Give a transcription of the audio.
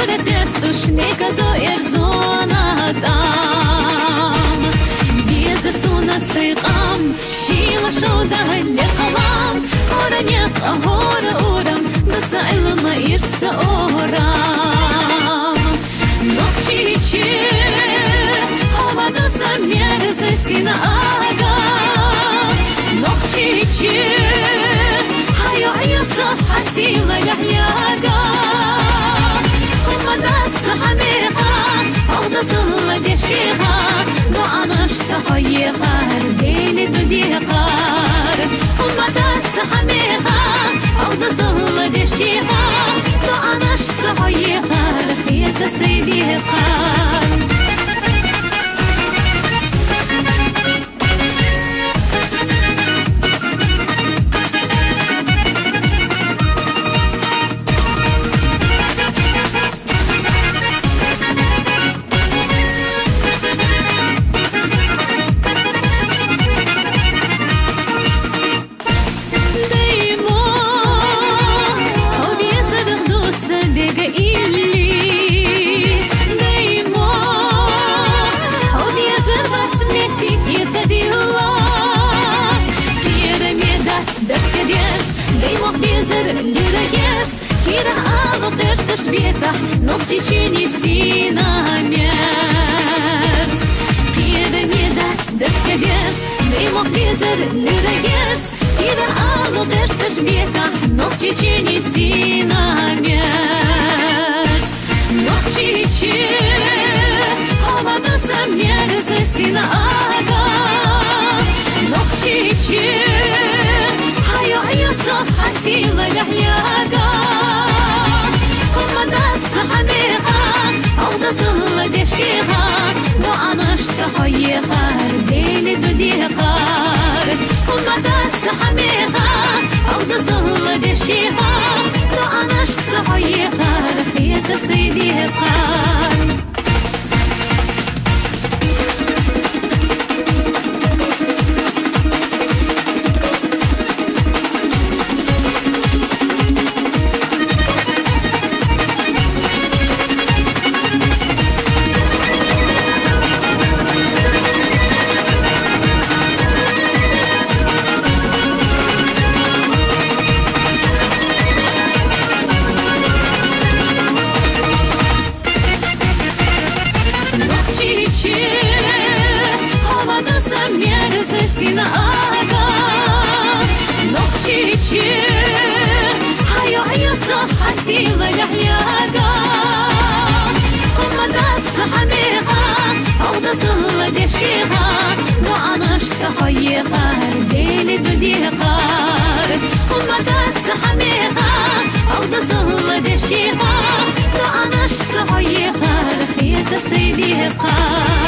Uș nekado erzona dam Bieze suna siqam Shila shoda liqam Hora nyaqa hora uram Basa ilma irsa oram Nokchichi Havada samyerze sina aga Nokchichi Hayo ayasa hasila lahyaga صحميها أوضى صلى دشيها ضعناش صحيها دين دوديقار ومدات صحميها أوضى صلى دشيها ضعناش صحيها رخية سيديها Ногчичини сина мерс Кира не дать дать верс Дымок безер лирагерс Кира алу дерсташ века Ногчичини сина мерс Ногчичи Havada samyerze sina aga Nogchichi Hayo ayasa hasila lahyaga صحميها أوضى صلى دشيها ضعناش صحيها دين دوديقار ومدات صحميها أوضى صلى دشيها ضعناش صحيها رخية سيديقار Havada samyerze sina aga Nokchichi Hayo ayasa hasila lahyaga Umadat sahamiha Avda zılla deşiha Doğanaş sahayiha Deli dudiqar Umadat sahamiha Avda zılla deşiha Doğanaş sahayiha Rıkhiyata seydiqar